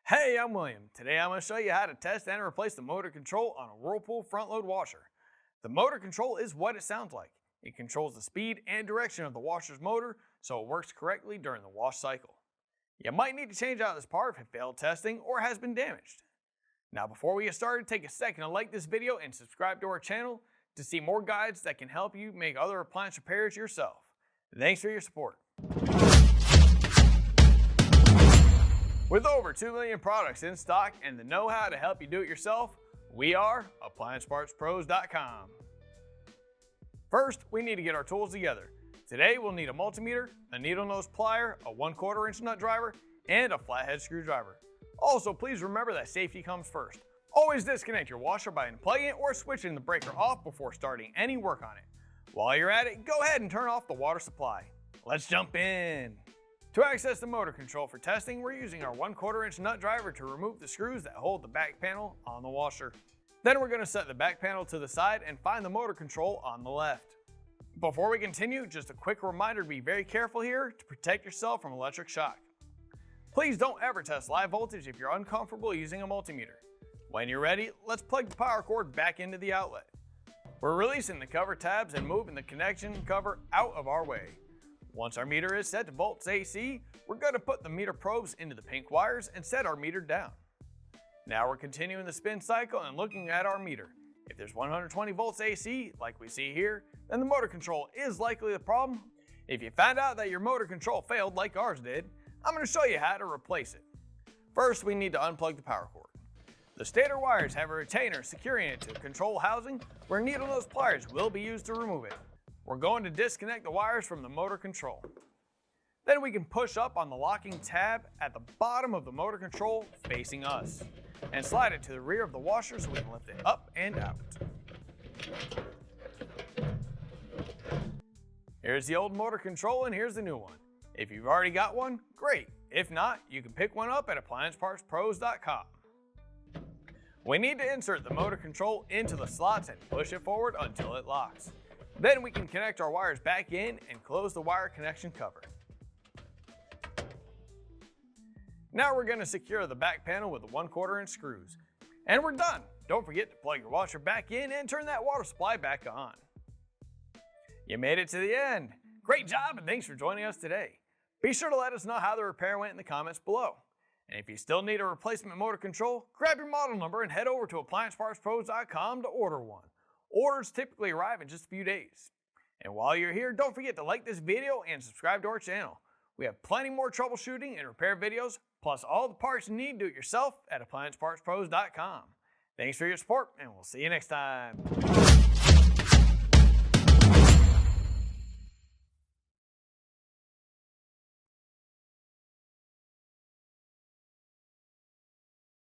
Hey, I'm William. Today I'm going to show you how to test and replace the motor control on a Whirlpool front load washer. The motor control is what it sounds like. It controls the speed and direction of the washer's motor so it works correctly during the wash cycle. You might need to change out this part if it failed testing or has been damaged. Now before we get started, take a second to like this video and subscribe to our channel to see more guides that can help you make other appliance repairs yourself. Thanks for your support. With over 2 million products in stock and the know-how to help you do it yourself, we are AppliancePartsPros.com. First, we need to get our tools together. Today we'll need a multimeter, a needle nose plier, a 1/4 inch nut driver, and a flathead screwdriver. Also, please remember that safety comes first. Always disconnect your washer by unplugging it or switching the breaker off before starting any work on it. While you're at it, go ahead and turn off the water supply. Let's jump in. To access the motor control for testing, we're using our 1/4 inch nut driver to remove the screws that hold the back panel on the washer. Then we're going to set the back panel to the side and find the motor control on the left. Before we continue, just a quick reminder to be very careful here to protect yourself from electric shock. Please don't ever test live voltage if you're uncomfortable using a multimeter. When you're ready, let's plug the power cord back into the outlet. We're releasing the cover tabs and moving the connection cover out of our way. Once our meter is set to volts AC, we're going to put the meter probes into the pink wires and set our meter down. Now we're continuing the spin cycle and looking at our meter. If there's 120 volts AC, like we see here, then the motor control is likely the problem. If you found out that your motor control failed like ours did, I'm going to show you how to replace it. First, we need to unplug the power cord. The stator wires have a retainer securing it to the control housing where needle nose pliers will be used to remove it. We're going to disconnect the wires from the motor control. Then we can push up on the locking tab at the bottom of the motor control facing us and slide it to the rear of the washer so we can lift it up and out. Here's the old motor control and here's the new one. If you've already got one, great. If not, you can pick one up at AppliancePartsPros.com. We need to insert the motor control into the slots and push it forward until it locks. Then we can connect our wires back in and close the wire connection cover. Now we're going to secure the back panel with the 1/4 inch screws. And we're done! Don't forget to plug your washer back in and turn that water supply back on. You made it to the end! Great job and thanks for joining us today. Be sure to let us know how the repair went in the comments below. And if you still need a replacement motor control, grab your model number and head over to AppliancePartsPros.com to order one. Orders typically arrive in just a few days. And while you're here, don't forget to like this video and subscribe to our channel. We have plenty more troubleshooting and repair videos, plus all the parts you need to do it yourself at AppliancePartsPros.com. Thanks for your support, and we'll see you next time.